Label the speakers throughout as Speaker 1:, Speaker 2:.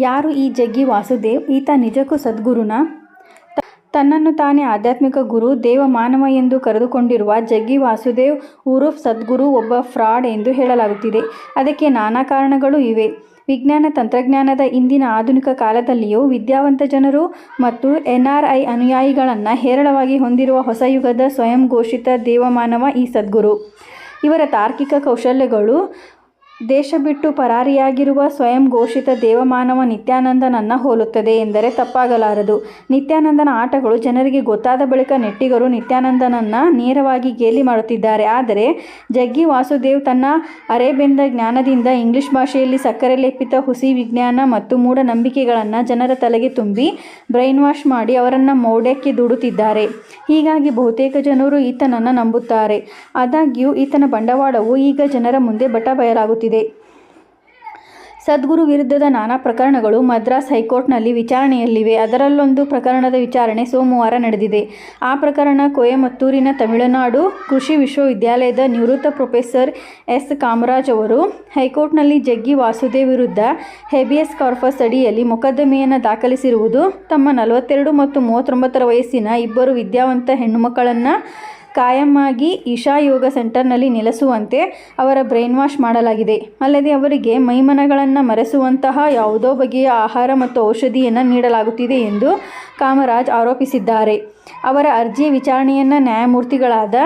Speaker 1: ಯಾರು ಈ ಜಗ್ಗಿ ವಾಸುದೇವ್? ಈತ ನಿಜಕ್ಕೂ ಸದ್ಗುರುನಾ? ತನ್ನನ್ನು ತಾನೇ ಆಧ್ಯಾತ್ಮಿಕ ಗುರು, ದೇವ ಮಾನವ ಎಂದು ಕರೆದುಕೊಂಡಿರುವ ಜಗ್ಗಿ ವಾಸುದೇವ್ ಉರುಫ್ ಸದ್ಗುರು ಒಬ್ಬ ಫ್ರಾಡ್ ಎಂದು ಹೇಳಲಾಗುತ್ತಿದೆ. ಅದಕ್ಕೆ ನಾನಾ ಕಾರಣಗಳೂ ಇವೆ. ವಿಜ್ಞಾನ ತಂತ್ರಜ್ಞಾನದ ಇಂದಿನ ಆಧುನಿಕ ಕಾಲದಲ್ಲಿಯೂ ವಿದ್ಯಾವಂತ ಜನರು ಮತ್ತು NRI ಅನುಯಾಯಿಗಳನ್ನು ಹೇರಳವಾಗಿ ಹೊಂದಿರುವ ಹೊಸ ಯುಗದ ಸ್ವಯಂ ಘೋಷಿತ ದೇವಮಾನವ ಈ ಸದ್ಗುರು. ಇವರ ತಾರ್ಕಿಕ ಕೌಶಲ್ಯಗಳು ದೇಶ ಬಿಟ್ಟು ಪರಾರಿಯಾಗಿರುವ ಸ್ವಯಂ ಘೋಷಿತ ದೇವಮಾನವ ನಿತ್ಯಾನಂದನನ್ನು ಹೋಲುತ್ತದೆ ಎಂದರೆ ತಪ್ಪಾಗಲಾರದು. ನಿತ್ಯಾನಂದನ ಆಟಗಳು ಜನರಿಗೆ ಗೊತ್ತಾದ ಬಳಿಕ ನೆಟ್ಟಿಗರು ನಿತ್ಯಾನಂದನನ್ನು ನೇರವಾಗಿ ಗೇಲಿ ಮಾಡುತ್ತಿದ್ದಾರೆ. ಆದರೆ ಜಗ್ಗಿ ವಾಸುದೇವ್ ತನ್ನ ಅರೆಬೆಂದ ಜ್ಞಾನದಿಂದ ಇಂಗ್ಲಿಷ್ ಭಾಷೆಯಲ್ಲಿ ಸಕ್ಕರೆ ಲೇಪಿತ ಹುಸಿ ವಿಜ್ಞಾನ ಮತ್ತು ಮೂಢನಂಬಿಕೆಗಳನ್ನು ಜನರ ತಲೆಗೆ ತುಂಬಿ ಬ್ರೈನ್ ವಾಶ್ ಮಾಡಿ ಅವರನ್ನು ಮೌಢ್ಯಕ್ಕೆ ದೂಡುತ್ತಿದ್ದಾರೆ. ಹೀಗಾಗಿ ಬಹುತೇಕ ಜನರು ಈತನನ್ನು ನಂಬುತ್ತಾರೆ. ಆದಾಗ್ಯೂ ಈತನ ಬಂಡವಾಳವು ಈಗ ಜನರ ಮುಂದೆ ಬಟಬಯಲಾಗುತ್ತಿದೆ. ಸದ್ಗುರು ವಿರುದ್ಧದ ನಾನಾ ಪ್ರಕರಣಗಳು ಮದ್ರಾಸ್ ಹೈಕೋರ್ಟ್ನಲ್ಲಿ ವಿಚಾರಣೆಯಲ್ಲಿವೆ. ಅದರಲ್ಲೊಂದು ಪ್ರಕರಣದ ವಿಚಾರಣೆ ಸೋಮವಾರ ನಡೆದಿದೆ. ಆ ಪ್ರಕರಣ ಕೊಯಮತ್ತೂರಿನ ತಮಿಳುನಾಡು ಕೃಷಿ ವಿಶ್ವವಿದ್ಯಾಲಯದ ನಿವೃತ್ತ ಪ್ರೊಫೆಸರ್ ಎಸ್ ಕಾಮರಾಜ್ ಅವರು ಹೈಕೋರ್ಟ್ನಲ್ಲಿ ಜಗ್ಗಿ ವಾಸುದೇವ್ ವಿರುದ್ಧ ಹೇಬಿಯಸ್ ಕಾರ್ಪಸ್ ಅಡಿಯಲ್ಲಿ ಮೊಕದ್ದಮೆಯನ್ನು ದಾಖಲಿಸಿರುವುದು ತಮ್ಮ 42 ಮತ್ತು 39 ವಯಸ್ಸಿನ ಇಬ್ಬರು ವಿದ್ಯಾವಂತ ಹೆಣ್ಣುಮಕ್ಕಳನ್ನು ಕಾಯಂ ಆಗಿ ಇಶಾ ಯೋಗ ಸೆಂಟರ್ನಲ್ಲಿ ನೆಲೆಸುವಂತೆ ಅವರ ಬ್ರೈನ್ ವಾಶ್ ಮಾಡಲಾಗಿದೆ. ಅಲ್ಲದೆ ಅವರಿಗೆ ಮೈಮನಗಳನ್ನು ಮರೆಸುವಂತಹ ಯಾವುದೋ ಬಗೆಯ ಆಹಾರ ಮತ್ತು ಔಷಧಿಯನ್ನು ನೀಡಲಾಗುತ್ತಿದೆ ಎಂದು ಕಾಮರಾಜ್ ಆರೋಪಿಸಿದ್ದಾರೆ. ಅವರ ಅರ್ಜಿಯ ವಿಚಾರಣೆಯನ್ನು ನ್ಯಾಯಮೂರ್ತಿಗಳಾದ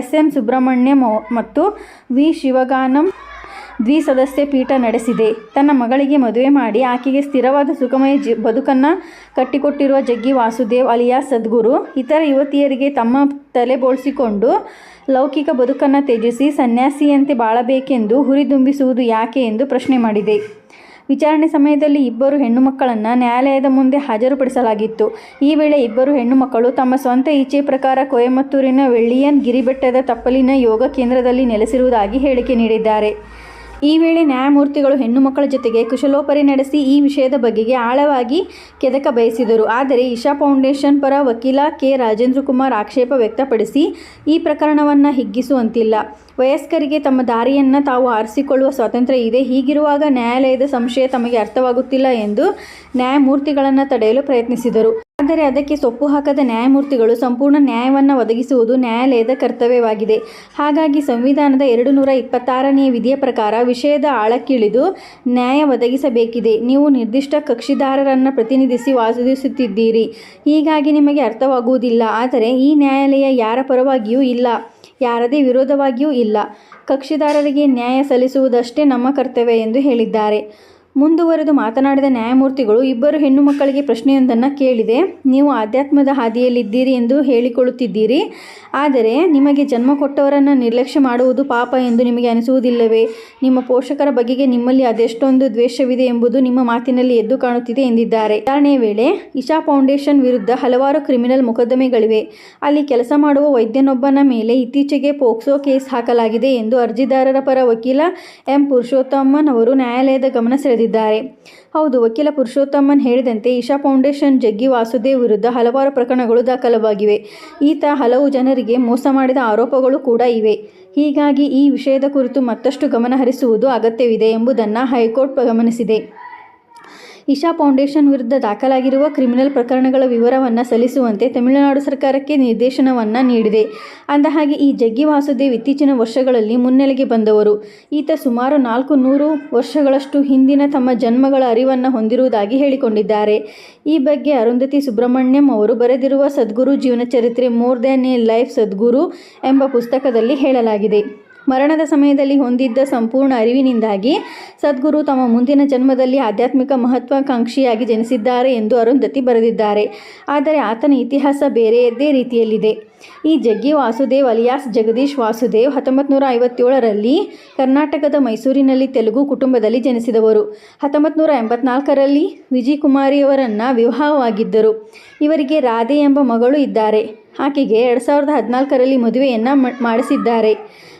Speaker 1: SM ಸುಬ್ರಹ್ಮಣ್ಯಂ ಮತ್ತು V ಶಿವಗಾನಂ ದ್ವಿಸದಸ್ಯ ಪೀಠ ನಡೆಸಿದೆ. ತನ್ನ ಮಗಳಿಗೆ ಮದುವೆ ಮಾಡಿ ಆಕೆಗೆ ಸ್ಥಿರವಾದ ಸುಖಮಯ ಬದುಕನ್ನು ಕಟ್ಟಿಕೊಟ್ಟಿರುವ ಜಗ್ಗಿ ವಾಸುದೇವ್ ಅಲಿಯಾಸ್ ಸದ್ಗುರು ಇತರ ಯುವತಿಯರಿಗೆ ತಮ್ಮ ತಲೆ ಬೋಳಿಸಿಕೊಂಡು ಲೌಕಿಕ ಬದುಕನ್ನು ತ್ಯಜಿಸಿ ಸನ್ಯಾಸಿಯಂತೆ ಬಾಳಬೇಕೆಂದು ಹುರಿದುಂಬಿಸುವುದು ಯಾಕೆ ಎಂದು ಪ್ರಶ್ನೆ ಮಾಡಿದೆ. ವಿಚಾರಣೆ ಸಮಯದಲ್ಲಿ ಇಬ್ಬರು ಹೆಣ್ಣು ಮಕ್ಕಳನ್ನು ನ್ಯಾಯಾಲಯದ ಮುಂದೆ ಹಾಜರುಪಡಿಸಲಾಗಿತ್ತು. ಈ ವೇಳೆ ಇಬ್ಬರು ಹೆಣ್ಣು ಮಕ್ಕಳು ತಮ್ಮ ಸ್ವಂತ ಇಚ್ಛೆ ಪ್ರಕಾರ ಕೊಯಮತ್ತೂರಿನ ವೆಳ್ಳಿಯನ್ ಗಿರಿಬೆಟ್ಟದ ತಪ್ಪಲಿನ ಯೋಗ ಕೇಂದ್ರದಲ್ಲಿ ನೆಲೆಸಿರುವುದಾಗಿ ಹೇಳಿಕೆ ನೀಡಿದ್ದಾರೆ. ಈ ವೇಳೆ ನ್ಯಾಯಮೂರ್ತಿಗಳು ಹೆಣ್ಣು ಮಕ್ಕಳ ಜೊತೆಗೆ ಕುಶಲೋಪರಿ ನಡೆಸಿ ಈ ವಿಷಯದ ಬಗೆಗೆ ಆಳವಾಗಿ ಕೆದಕ ಬಯಸಿದರು. ಆದರೆ ಇಶಾ ಫೌಂಡೇಶನ್ ಪರ ವಕೀಲ ಕೆ ರಾಜೇಂದ್ರಕುಮಾರ್ ಆಕ್ಷೇಪ ವ್ಯಕ್ತಪಡಿಸಿ ಈ ಪ್ರಕರಣವನ್ನು ಹಿಗ್ಗಿಸುವಂತಿಲ್ಲ. ವಯಸ್ಕರಿಗೆ ತಮ್ಮ ದಾರಿಯನ್ನು ತಾವು ಆರಿಸಿಕೊಳ್ಳುವ ಸ್ವಾತಂತ್ರ್ಯ ಇದೆ. ಹೀಗಿರುವಾಗ ನ್ಯಾಯಾಲಯದ ಸಂಶಯ ತಮಗೆ ಅರ್ಥವಾಗುತ್ತಿಲ್ಲ ಎಂದು ನ್ಯಾಯಮೂರ್ತಿಗಳನ್ನು ತಡೆಯಲು ಪ್ರಯತ್ನಿಸಿದರು. ಆದರೆ ಅದಕ್ಕೆ ಸೊಪ್ಪು ಹಾಕದ ನ್ಯಾಯಮೂರ್ತಿಗಳು ಸಂಪೂರ್ಣ ನ್ಯಾಯವನ್ನು ಒದಗಿಸುವುದು ನ್ಯಾಯಾಲಯದ ಕರ್ತವ್ಯವಾಗಿದೆ. ಹಾಗಾಗಿ ಸಂವಿಧಾನದ 226ನೇ ವಿಧಿಯ ಪ್ರಕಾರ ವಿಷಯದ ಆಳಕ್ಕಿಳಿದು ನ್ಯಾಯ ಒದಗಿಸಬೇಕಿದೆ. ನೀವು ನಿರ್ದಿಷ್ಟ ಕಕ್ಷಿದಾರರನ್ನು ಪ್ರತಿನಿಧಿಸಿ ವಾದಿಸುತ್ತಿದ್ದೀರಿ. ಹೀಗಾಗಿ ನಿಮಗೆ ಅರ್ಥವಾಗುವುದಿಲ್ಲ. ಆದರೆ ಈ ನ್ಯಾಯಾಲಯ ಯಾರ ಪರವಾಗಿಯೂ ಇಲ್ಲ, ಯಾರದೇ ವಿರೋಧವಾಗಿಯೂ ಇಲ್ಲ. ಕಕ್ಷಿದಾರರಿಗೆ ನ್ಯಾಯ ಸಲ್ಲಿಸುವುದಷ್ಟೇ ನಮ್ಮ ಕರ್ತವ್ಯ ಎಂದು ಹೇಳಿದ್ದಾರೆ. ಮುಂದುವರೆದು ಮಾತನಾಡಿದ ನ್ಯಾಯಮೂರ್ತಿಗಳು ಇಬ್ಬರು ಹೆಣ್ಣು ಮಕ್ಕಳಿಗೆ ಪ್ರಶ್ನೆಯೊಂದನ್ನು ಕೇಳಿದೆ. ನೀವು ಆಧ್ಯಾತ್ಮದ ಹಾದಿಯಲ್ಲಿದ್ದೀರಿ ಎಂದು ಹೇಳಿಕೊಳ್ಳುತ್ತಿದ್ದೀರಿ. ಆದರೆ ನಿಮಗೆ ಜನ್ಮ ಕೊಟ್ಟವರನ್ನು ನಿರ್ಲಕ್ಷ್ಯ ಮಾಡುವುದು ಪಾಪ ಎಂದು ನಿಮಗೆ ಅನಿಸುವುದಿಲ್ಲವೇ? ನಿಮ್ಮ ಪೋಷಕರ ಬಗೆಗೆ ನಿಮ್ಮಲ್ಲಿ ಅದೆಷ್ಟೊಂದು ದ್ವೇಷವಿದೆ ಎಂಬುದು ನಿಮ್ಮ ಮಾತಿನಲ್ಲಿ ಎದ್ದು ಕಾಣುತ್ತಿದೆ ಎಂದಿದ್ದಾರೆ. ವಿಚಾರಣೆಯ ವೇಳೆ ಇಶಾ ಫೌಂಡೇಶನ್ ವಿರುದ್ಧ ಹಲವಾರು ಕ್ರಿಮಿನಲ್ ಮೊಕದ್ದಮೆಗಳಿವೆ. ಅಲ್ಲಿ ಕೆಲಸ ಮಾಡುವ ವೈದ್ಯನೊಬ್ಬನ ಮೇಲೆ ಇತ್ತೀಚೆಗೆ ಪೋಕ್ಸೋ ಕೇಸ್ ಹಾಕಲಾಗಿದೆ ಎಂದು ಅರ್ಜಿದಾರರ ಪರ ವಕೀಲ M ಪುರುಷೋತ್ತಮನ್ ಅವರು ನ್ಯಾಯಾಲಯದ ಗಮನ ಸೆಳೆದಿದ್ದಾರೆ. ಹೌದು, ವಕೀಲ ಪುರುಷೋತ್ತಮನ್ ಹೇಳಿದಂತೆ ಇಶಾ ಫೌಂಡೇಶನ್ ಜಗ್ಗಿ ವಾಸುದೇವ್ ವಿರುದ್ಧ ಹಲವಾರು ಪ್ರಕರಣಗಳು ದಾಖಲಾಗಿವೆ. ಈತ ಹಲವು ಜನರಿಗೆ ಮೋಸ ಮಾಡಿದ ಆರೋಪಗಳು ಕೂಡ ಇವೆ. ಹೀಗಾಗಿ ಈ ವಿಷಯದ ಕುರಿತು ಮತ್ತಷ್ಟು ಗಮನ ಹರಿಸುವುದು ಅಗತ್ಯವಿದೆ ಎಂಬುದನ್ನು ಹೈಕೋರ್ಟ್ ಗಮನಿಸಿದೆ. ಇಶಾ ಫೌಂಡೇಶನ್ ವಿರುದ್ಧ ದಾಖಲಾಗಿರುವ ಕ್ರಿಮಿನಲ್ ಪ್ರಕರಣಗಳ ವಿವರವನ್ನು ಸಲ್ಲಿಸುವಂತೆ ತಮಿಳುನಾಡು ಸರ್ಕಾರಕ್ಕೆ ನಿರ್ದೇಶನವನ್ನು ನೀಡಿದೆ. ಅಂದಹಾಗೆ ಈ ಜಗ್ಗಿ ವಾಸುದೇವ್ ಇತ್ತೀಚಿನ ವರ್ಷಗಳಲ್ಲಿ ಮುನ್ನೆಲೆಗೆ ಬಂದವರು. ಈತ ಸುಮಾರು 400 ವರ್ಷಗಳಷ್ಟು ಹಿಂದಿನ ತಮ್ಮ ಜನ್ಮಗಳ ಅರಿವನ್ನು ಹೊಂದಿರುವುದಾಗಿ ಹೇಳಿಕೊಂಡಿದ್ದಾರೆ. ಈ ಬಗ್ಗೆ ಅರುಂಧತಿ ಸುಬ್ರಹ್ಮಣ್ಯಂ ಅವರು ಬರೆದಿರುವ ಸದ್ಗುರು ಜೀವನ ಚರಿತ್ರೆ ಮೋರ್ ದ್ಯಾನ್ ಎ ಲೈಫ್ ಸದ್ಗುರು ಎಂಬ ಪುಸ್ತಕದಲ್ಲಿ ಹೇಳಲಾಗಿದೆ. ಮರಣದ ಸಮಯದಲ್ಲಿ ಹೊಂದಿದ್ದ ಸಂಪೂರ್ಣ ಅರಿವಿನಿಂದಾಗಿ ಸದ್ಗುರು ತಮ್ಮ ಮುಂದಿನ ಜನ್ಮದಲ್ಲಿ ಆಧ್ಯಾತ್ಮಿಕ ಮಹತ್ವಾಕಾಂಕ್ಷಿಯಾಗಿ ಜನಿಸಿದ್ದಾರೆ ಎಂದು ಅರುಂಧತಿ ಬರೆದಿದ್ದಾರೆ. ಆದರೆ ಆತನ ಇತಿಹಾಸ ಬೇರೆಯದ್ದೇ ರೀತಿಯಲ್ಲಿದೆ. ಈ ಜಗ್ಗಿ ವಾಸುದೇವ್ ಅಲಿಯಾಸ್ ಜಗದೀಶ್ ವಾಸುದೇವ್ 1957ರಲ್ಲಿ ಕರ್ನಾಟಕದ ಮೈಸೂರಿನಲ್ಲಿ ತೆಲುಗು ಕುಟುಂಬದಲ್ಲಿ ಜನಿಸಿದವರು. 1984ರಲ್ಲಿ ವಿಜಯಕುಮಾರಿಯವರನ್ನು ವಿವಾಹವಾಗಿದ್ದರು. ಇವರಿಗೆ ರಾಧೆ ಎಂಬ ಮಗಳು ಇದ್ದಾರೆ. ಆಕೆಗೆ 2014ರಲ್ಲಿ ಮದುವೆಯನ್ನು ಮಾಡಿಸಿದ್ದಾರೆ.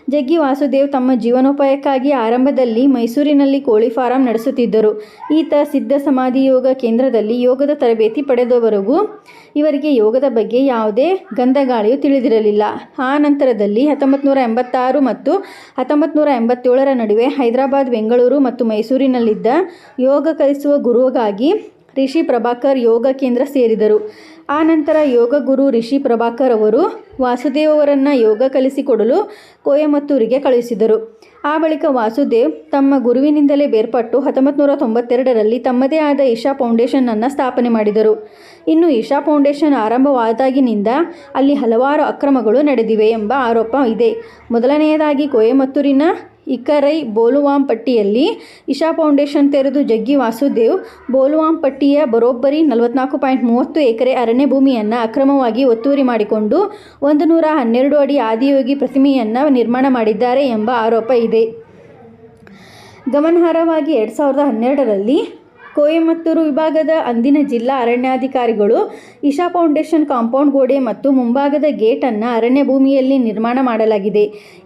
Speaker 1: ಜಗ್ಗಿ ವಾಸುದೇವ್ ತಮ್ಮ ಜೀವನೋಪಾಯಕ್ಕಾಗಿ ಆರಂಭದಲ್ಲಿ ಮೈಸೂರಿನಲ್ಲಿ ಕೋಳಿ ಫಾರಂ ನಡೆಸುತ್ತಿದ್ದರು. ಈತ ಸಿದ್ಧ ಸಮಾಧಿ ಯೋಗ ಕೇಂದ್ರದಲ್ಲಿ ಯೋಗದ ತರಬೇತಿ ಪಡೆದವರೆಗೂ ಇವರಿಗೆ ಯೋಗದ ಬಗ್ಗೆ ಯಾವುದೇ ಗಂಧಗಾಳಿಯೂ ತಿಳಿದಿರಲಿಲ್ಲ. ಆ ನಂತರದಲ್ಲಿ 1986 ಮತ್ತು 1987 ನಡುವೆ ಹೈದರಾಬಾದ್, ಬೆಂಗಳೂರು ಮತ್ತು ಮೈಸೂರಿನಲ್ಲಿದ್ದ ಯೋಗ ಕಲಿಸುವ ಗುರುವಾಗಿ ರಿಷಿ ಪ್ರಭಾಕರ್ ಯೋಗ ಕೇಂದ್ರ ಸೇರಿದರು. ಆ ನಂತರ ಯೋಗ ಗುರು ರಿಷಿ ಪ್ರಭಾಕರ್ ಅವರು ವಾಸುದೇವ್ ಅವರನ್ನು ಯೋಗ ಕಲಿಸಿಕೊಡಲು ಕೊಯಮತ್ತೂರಿಗೆ ಕಳುಹಿಸಿದರು. ಆ ಬಳಿಕ ವಾಸುದೇವ್ ತಮ್ಮ ಗುರುವಿನಿಂದಲೇ ಬೇರ್ಪಟ್ಟು 1992ರಲ್ಲಿ ತಮ್ಮದೇ ಆದ ಇಶಾ ಫೌಂಡೇಶನನ್ನು ಸ್ಥಾಪನೆ ಮಾಡಿದರು. ಇನ್ನು ಇಶಾ ಫೌಂಡೇಶನ್ ಆರಂಭವಾದಾಗಿನಿಂದ ಅಲ್ಲಿ ಹಲವಾರು ಅಕ್ರಮಗಳು ನಡೆದಿವೆ ಎಂಬ ಆರೋಪ ಇದೆ. ಮೊದಲನೆಯದಾಗಿ ಕೊಯಮತ್ತೂರಿನ ಇಕರೈ ಬೋಲುವಾಂಪಟ್ಟಿಯಲ್ಲಿ ಇಶಾ ಫೌಂಡೇಶನ್ ತೆರೆದು ಜಗ್ಗಿ ವಾಸುದೇವ್ ಬೋಲುವಾಂಪಟ್ಟಿಯ ಬರೋಬ್ಬರಿ 44.30 ಎಕರೆ ಅರಣ್ಯ ಭೂಮಿಯನ್ನು ಅಕ್ರಮವಾಗಿ ಒತ್ತುವರಿ ಮಾಡಿಕೊಂಡು 112 ಅಡಿ ಆದಿಯೋಗಿ ಪ್ರತಿಮೆಯನ್ನು ನಿರ್ಮಾಣ ಮಾಡಿದ್ದಾರೆ ಎಂಬ ಆರೋಪ ಇದೆ. ಗಮನಾರ್ಹವಾಗಿ 2012ರಲ್ಲಿ ಕೊಯಮತ್ತೂರು ವಿಭಾಗದ ಅಂದಿನ ಜಿಲ್ಲಾ ಅರಣ್ಯಾಧಿಕಾರಿಗಳು ಇಶಾ ಫೌಂಡೇಶನ್ ಕಾಂಪೌಂಡ್ ಗೋಡೆ ಮತ್ತು ಮುಂಭಾಗದ ಗೇಟನ್ನು ಅರಣ್ಯ ಭೂಮಿಯಲ್ಲಿ ನಿರ್ಮಾಣ ಮಾಡಲಾಗಿದೆ.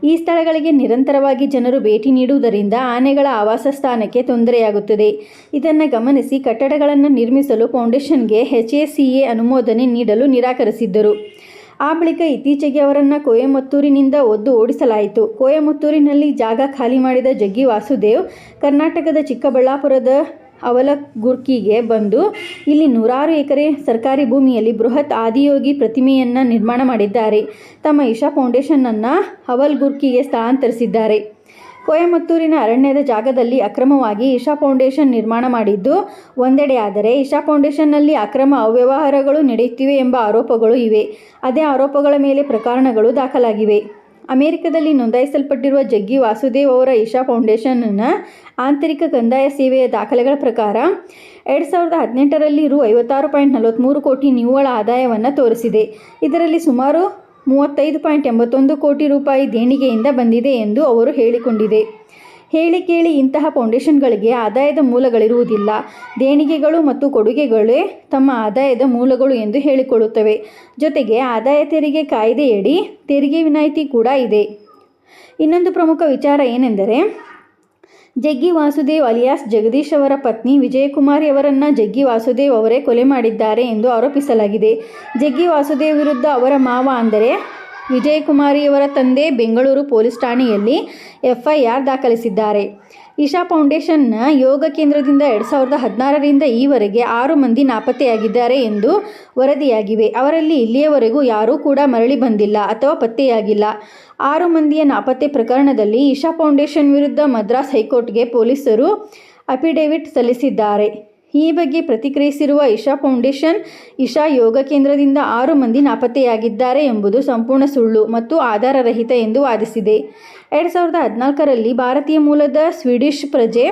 Speaker 1: ಈ ಸ್ಥಳಗಳಿಗೆ ನಿರಂತರವಾಗಿ ಜನರು ಭೇಟಿ ನೀಡುವುದರಿಂದ ಆನೆಗಳ ಆವಾಸ ಸ್ಥಾನಕ್ಕೆ ತೊಂದರೆಯಾಗುತ್ತದೆ. ಇದನ್ನು ಗಮನಿಸಿ ಕಟ್ಟಡಗಳನ್ನು ನಿರ್ಮಿಸಲು ಫೌಂಡೇಶನ್ಗೆ HACA ಅನುಮೋದನೆ ನೀಡಲು ನಿರಾಕರಿಸಿದ್ದರು. ಆ ಬಳಿಕ ಇತ್ತೀಚೆಗೆ ಅವರನ್ನು ಕೊಯಮತ್ತೂರಿನಿಂದ ಒದ್ದು ಓಡಿಸಲಾಯಿತು. ಕೊಯಮತ್ತೂರಿನಲ್ಲಿ ಜಾಗ ಖಾಲಿ ಮಾಡಿದ ಜಗ್ಗಿ ವಾಸುದೇವ್ ಕರ್ನಾಟಕದ ಚಿಕ್ಕಬಳ್ಳಾಪುರದ ಅವಲಗುರ್ಕಿಗೆ ಬಂದು ಇಲ್ಲಿ 100 ಎಕರೆ ಸರ್ಕಾರಿ ಭೂಮಿಯಲ್ಲಿ ಬೃಹತ್ ಆದಿಯೋಗಿ ಪ್ರತಿಮೆಯನ್ನು ನಿರ್ಮಾಣ ಮಾಡಿದ್ದಾರೆ. ತಮ್ಮ ಇಶಾ ಫೌಂಡೇಶನನ್ನು ಅವಲಗುರ್ಕಿಗೆ ಸ್ಥಳಾಂತರಿಸಿದ್ದಾರೆ. ಕೊಯಮತ್ತೂರಿನ ಅರಣ್ಯದ ಜಾಗದಲ್ಲಿ ಅಕ್ರಮವಾಗಿ ಇಶಾ ಫೌಂಡೇಶನ್ ನಿರ್ಮಾಣ ಮಾಡಿದ್ದು ಒಂದೆಡೆಯಾದರೆ, ಇಶಾ ಫೌಂಡೇಶನ್ನಲ್ಲಿ ಅಕ್ರಮ ಅವ್ಯವಹಾರಗಳು ನಡೆಯುತ್ತಿವೆ ಎಂಬ ಆರೋಪಗಳು ಇವೆ. ಅದೇ ಆರೋಪಗಳ ಮೇಲೆ ಪ್ರಕರಣಗಳು ದಾಖಲಾಗಿವೆ. ಅಮೆರಿಕದಲ್ಲಿ ನೋಂದಾಯಿಸಲ್ಪಟ್ಟಿರುವ ಜಗ್ಗಿ ವಾಸುದೇವ್ ಅವರ ಇಶಾ ಫೌಂಡೇಶನ್ನ ಆಂತರಿಕ ಕಂದಾಯ ಸೇವೆಯ ದಾಖಲೆಗಳ ಪ್ರಕಾರ 2018ರಲ್ಲಿ ರು 56.43 ಕೋಟಿ ನಿವ್ವಳ ಆದಾಯವನ್ನು ತೋರಿಸಿದೆ. ಇದರಲ್ಲಿ ಸುಮಾರು 35.81 ಕೋಟಿ ರೂಪಾಯಿ ದೇಣಿಗೆಯಿಂದ ಬಂದಿದೆ ಎಂದು ಅವರು ಹೇಳಿಕೊಂಡಿದೆ. ಹೇಳಿ ಕೇಳಿ ಇಂತಹ ಫೌಂಡೇಶನ್ಗಳಿಗೆ ಆದಾಯದ ಮೂಲಗಳಿರುವುದಿಲ್ಲ. ದೇಣಿಗೆಗಳು ಮತ್ತು ಕೊಡುಗೆಗಳೇ ತಮ್ಮ ಆದಾಯದ ಮೂಲಗಳು ಎಂದು ಹೇಳಿಕೊಳ್ಳುತ್ತವೆ. ಜೊತೆಗೆ ಆದಾಯ ತೆರಿಗೆ ಕಾಯ್ದೆಯಡಿ ತೆರಿಗೆ ವಿನಾಯಿತಿ ಕೂಡ ಇದೆ. ಇನ್ನೊಂದು ಪ್ರಮುಖ ವಿಚಾರ ಏನೆಂದರೆ, ಜಗ್ಗಿ ವಾಸುದೇವ್ ಅಲಿಯಾಸ್ ಜಗದೀಶ್ ಅವರ ಪತ್ನಿ ವಿಜಯಕುಮಾರಿ ಅವರನ್ನು ಜಗ್ಗಿ ವಾಸುದೇವ್ ಅವರೇ ಕೊಲೆ ಮಾಡಿದ್ದಾರೆ ಎಂದು ಆರೋಪಿಸಲಾಗಿದೆ. ಜಗ್ಗಿ ವಾಸುದೇವ್ ವಿರುದ್ಧ ಅವರ ಮಾವ ಅಂದರೆ ವಿಜಯಕುಮಾರಿಯವರ ತಂದೆ ಬೆಂಗಳೂರು ಪೊಲೀಸ್ ಠಾಣೆಯಲ್ಲಿ FIR ದಾಖಲಿಸಿದ್ದಾರೆ. ಇಶಾ ಫೌಂಡೇಶನ್ನ ಯೋಗ ಕೇಂದ್ರದಿಂದ 2016ರಿಂದ ಈವರೆಗೆ 6 ಮಂದಿ ನಾಪತ್ತೆಯಾಗಿದ್ದಾರೆ ಎಂದು ವರದಿಯಾಗಿವೆ. ಅವರಲ್ಲಿ ಇಲ್ಲಿಯವರೆಗೂ ಯಾರೂ ಕೂಡ ಮರಳಿ ಬಂದಿಲ್ಲ ಅಥವಾ ಪತ್ತೆಯಾಗಿಲ್ಲ. 6 ಮಂದಿಯ ನಾಪತ್ತೆ ಪ್ರಕರಣದಲ್ಲಿ ಇಶಾ ಫೌಂಡೇಶನ್ ವಿರುದ್ಧ ಮದ್ರಾಸ್ ಹೈಕೋರ್ಟ್ಗೆ ಪೊಲೀಸರು ಅಫಿಡೇವಿಟ್ ಸಲ್ಲಿಸಿದ್ದಾರೆ. ಈ ಬಗ್ಗೆ ಪ್ರತಿಕ್ರಿಯಿಸಿರುವ ಇಶಾ ಫೌಂಡೇಶನ್, ಇಶಾ ಯೋಗ ಕೇಂದ್ರದಿಂದ 6 ಮಂದಿ ನಾಪತ್ತೆಯಾಗಿದ್ದಾರೆ ಎಂಬುದು ಸಂಪೂರ್ಣ ಸುಳ್ಳು ಮತ್ತು ಆಧಾರರಹಿತ ಎಂದು ವಾದಿಸಿದೆ. 2014ರಲ್ಲಿ ಭಾರತೀಯ ಮೂಲದ ಸ್ವೀಡಿಷ್ ಪ್ರಜೆ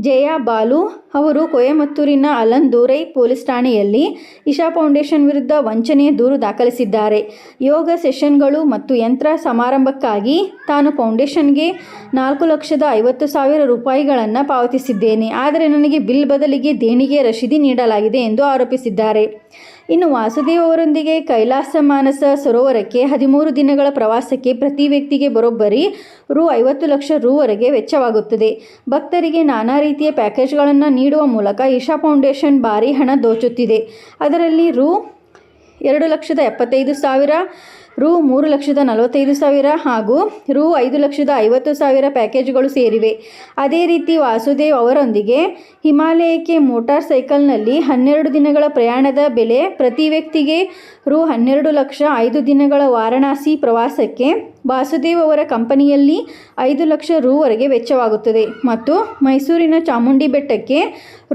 Speaker 1: ಜಯಾ ಬಾಲು ಅವರು ಕೊಯಮತ್ತೂರಿನ ಅಲಂದೂರೈ ಪೊಲೀಸ್ ಠಾಣೆಯಲ್ಲಿ ಇಶಾ ಫೌಂಡೇಶನ್ ವಿರುದ್ಧ ವಂಚನೆಯ ದೂರು ದಾಖಲಿಸಿದ್ದಾರೆ. ಯೋಗ ಸೆಷನ್ಗಳು ಮತ್ತು ಯಂತ್ರ ಸಮಾರಂಭಕ್ಕಾಗಿ ತಾನು ಫೌಂಡೇಶನ್ಗೆ 4,50,000 ರೂಪಾಯಿಗಳನ್ನು ಪಾವತಿಸಿದ್ದೇನೆ, ಆದರೆ ನನಗೆ ಬಿಲ್ ಬದಲಿಗೆ ದೇಣಿಗೆ ರಶೀದಿ ನೀಡಲಾಗಿದೆ ಎಂದು ಆರೋಪಿಸಿದ್ದಾರೆ. ಇನ್ನು ವಾಸುದೇವ್ ಅವರೊಂದಿಗೆ ಕೈಲಾಸ ಮಾನಸ ಸರೋವರಕ್ಕೆ 13 ದಿನಗಳ ಪ್ರವಾಸಕ್ಕೆ ಪ್ರತಿ ವ್ಯಕ್ತಿಗೆ ಬರೋಬ್ಬರಿ ರು 50 ಲಕ್ಷ ರೂವರೆಗೆ ವೆಚ್ಚವಾಗುತ್ತದೆ. ಭಕ್ತರಿಗೆ ನಾನಾ ರೀತಿಯ ಪ್ಯಾಕೇಜ್ಗಳನ್ನು ನೀಡುವ ಮೂಲಕ ಇಶಾ ಫೌಂಡೇಶನ್ ಭಾರೀ ಹಣ ದೋಚುತ್ತಿದೆ. ಅದರಲ್ಲಿ ರು 2,75,000, ರು 3,45,000 ಹಾಗೂ ರು 5,50,000 ಪ್ಯಾಕೇಜ್ಗಳು ಸೇರಿವೆ. ಅದೇ ರೀತಿ ವಾಸುದೇವ್ ಅವರೊಂದಿಗೆ ಹಿಮಾಲಯಕ್ಕೆ ಮೋಟಾರ್ ಸೈಕಲ್ನಲ್ಲಿ 12 ದಿನಗಳ ಪ್ರಯಾಣದ ಬೆಲೆ ಪ್ರತಿ ವ್ಯಕ್ತಿಗೆ ರು 12 ಲಕ್ಷ. 5 ದಿನಗಳ ವಾರಣಾಸಿ ಪ್ರವಾಸಕ್ಕೆ ವಾಸುದೇವ್ ಅವರ ಕಂಪನಿಯಲ್ಲಿ 5 ಲಕ್ಷ ರೂವರೆಗೆ ವೆಚ್ಚವಾಗುತ್ತದೆ ಮತ್ತು ಮೈಸೂರಿನ ಚಾಮುಂಡಿ ಬೆಟ್ಟಕ್ಕೆ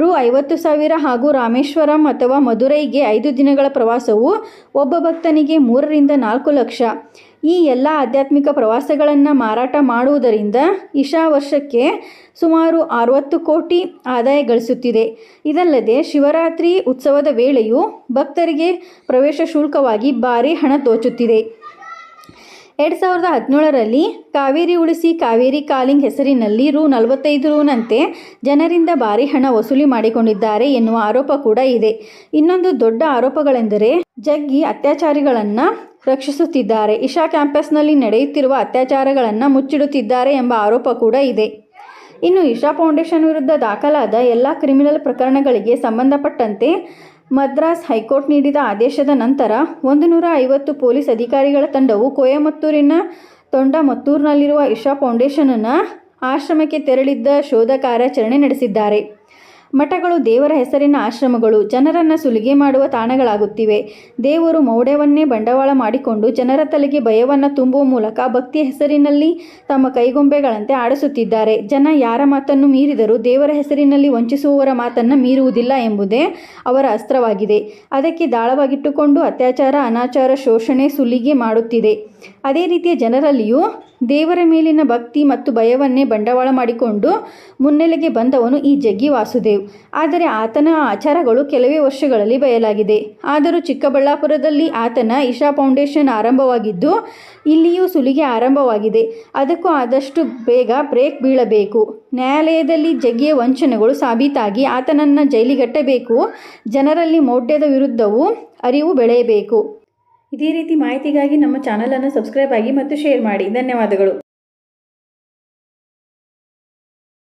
Speaker 1: ರು 50,000 ಹಾಗೂ ರಾಮೇಶ್ವರಂ ಅಥವಾ ಮದುರೈಗೆ 5 ದಿನಗಳ ಪ್ರವಾಸವು ಒಬ್ಬ ಭಕ್ತನಿಗೆ 3 ರಿಂದ 4 ಲಕ್ಷ. ಈ ಎಲ್ಲ ಆಧ್ಯಾತ್ಮಿಕ ಪ್ರವಾಸಗಳನ್ನು ಮಾರಾಟ ಮಾಡುವುದರಿಂದ ಇಶಾ ವರ್ಷಕ್ಕೆ ಸುಮಾರು 60 ಕೋಟಿ ಆದಾಯ ಗಳಿಸುತ್ತಿದೆ. ಇದಲ್ಲದೆ ಶಿವರಾತ್ರಿ ಉತ್ಸವದ ವೇಳೆಯೂ ಭಕ್ತರಿಗೆ ಪ್ರವೇಶ ಶುಲ್ಕವಾಗಿ ಭಾರೀ ಹಣ ದೋಚುತ್ತಿದೆ. 2017ರಲ್ಲಿ ಕಾವೇರಿ ಉಳಿಸಿ ಕಾವೇರಿ ಕಾಲಿಂಗ್ ಹೆಸರಿನಲ್ಲಿ Rs. 45 ಜನರಿಂದ ಭಾರಿ ಹಣ ವಸೂಲಿ ಮಾಡಿಕೊಂಡಿದ್ದಾರೆ ಎನ್ನುವ ಆರೋಪ ಕೂಡ ಇದೆ. ಇನ್ನೊಂದು ದೊಡ್ಡ ಆರೋಪಗಳೆಂದರೆ ಜಗ್ಗಿ ಅತ್ಯಾಚಾರಿಗಳನ್ನು ರಕ್ಷಿಸುತ್ತಿದ್ದಾರೆ, ಇಶಾ ಕ್ಯಾಂಪಸ್ನಲ್ಲಿ ನಡೆಯುತ್ತಿರುವ ಅತ್ಯಾಚಾರಗಳನ್ನು ಮುಚ್ಚಿಡುತ್ತಿದ್ದಾರೆ ಎಂಬ ಆರೋಪ ಕೂಡ ಇದೆ. ಇನ್ನು ಇಶಾ ಫೌಂಡೇಶನ್ ವಿರುದ್ಧ ದಾಖಲಾದ ಎಲ್ಲ ಕ್ರಿಮಿನಲ್ ಪ್ರಕರಣಗಳಿಗೆ ಸಂಬಂಧಪಟ್ಟಂತೆ ಮದ್ರಾಸ್ ಹೈಕೋರ್ಟ್ ನೀಡಿದ ಆದೇಶದ ನಂತರ 150 ಪೊಲೀಸ್ ಅಧಿಕಾರಿಗಳ ತಂಡವು ಕೊಯಮತ್ತೂರಿನ ತೊಂಡಮತ್ತೂರಿನಲ್ಲಿರುವ ಇಶಾ ಫೌಂಡೇಶನ್ನ ಆಶ್ರಮಕ್ಕೆ ತೆರಳಿದ್ದ ಶೋಧ ಕಾರ್ಯಾಚರಣೆ ನಡೆಸಿದ್ದಾರೆ. ಮಠಗಳು ದೇವರ ಹೆಸರಿನ ಆಶ್ರಮಗಳು ಜನರನ್ನು ಸುಲಿಗೆ ಮಾಡುವ ತಾಣಗಳಾಗುತ್ತಿವೆ. ದೇವರು ಮೌಢ್ಯವನ್ನೇ ಬಂಡವಾಳ ಮಾಡಿಕೊಂಡು ಜನರ ತಲೆಗೆ ಭಯವನ್ನು ತುಂಬುವ ಮೂಲಕ ಭಕ್ತಿಯ ಹೆಸರಿನಲ್ಲಿ ತಮ್ಮ ಕೈಗೊಂಬೆಗಳಂತೆ ಆಡಿಸುತ್ತಿದ್ದಾರೆ. ಜನ ಯಾರ ಮಾತನ್ನು ಮೀರಿದರೂ ದೇವರ ಹೆಸರಿನಲ್ಲಿ ವಂಚಿಸುವವರ ಮಾತನ್ನು ಮೀರುವುದಿಲ್ಲ ಎಂಬುದೇ ಅವರ ಅಸ್ತ್ರವಾಗಿದೆ. ಅದಕ್ಕೆ ದಾಳವಾಗಿಟ್ಟುಕೊಂಡು ಅತ್ಯಾಚಾರ, ಅನಾಚಾರ, ಶೋಷಣೆ, ಸುಲಿಗೆ ಮಾಡುತ್ತಿದೆ. ಅದೇ ರೀತಿಯ ಜನರಲ್ಲಿಯೂ ದೇವರ ಮೇಲಿನ ಭಕ್ತಿ ಮತ್ತು ಭಯವನ್ನೇ ಬಂಡವಾಳ ಮಾಡಿಕೊಂಡು ಮುನ್ನೆಲೆಗೆ ಬಂದವನು ಈ ಜಗ್ಗಿ ವಾಸುದೇವ್. ಆದರೆ ಆತನ ಆಚಾರಗಳು ಕೆಲವೇ ವರ್ಷಗಳಲ್ಲಿ ಬಯಲಾಗಿದೆ. ಆದರೂ ಚಿಕ್ಕಬಳ್ಳಾಪುರದಲ್ಲಿ ಆತನ ಇಶಾ ಫೌಂಡೇಶನ್ ಆರಂಭವಾಗಿದ್ದು ಇಲ್ಲಿಯೂ ಸುಲಿಗೆ ಆರಂಭವಾಗಿದೆ. ಅದಕ್ಕೂ ಆದಷ್ಟು ಬೇಗ ಬ್ರೇಕ್ ಬೀಳಬೇಕು. ನ್ಯಾಯಾಲಯದಲ್ಲಿ ಜಗ್ಗಿಯ ವಂಚನೆಗಳು ಸಾಬೀತಾಗಿ ಆತನನ್ನು ಜೈಲಿಗಟ್ಟಬೇಕು. ಜನರಲ್ಲಿ ಮೌಢ್ಯದ ವಿರುದ್ಧವೂ ಅರಿವು ಬೆಳೆಯಬೇಕು. ಇದೇ ರೀತಿ ಮಾಹಿತಿಗಾಗಿ ನಮ್ಮ ಚಾನಲನ್ನು ಸಬ್ಸ್ಕ್ರೈಬ್ ಆಗಿ ಮತ್ತು ಶೇರ್ ಮಾಡಿ. ಧನ್ಯವಾದಗಳು.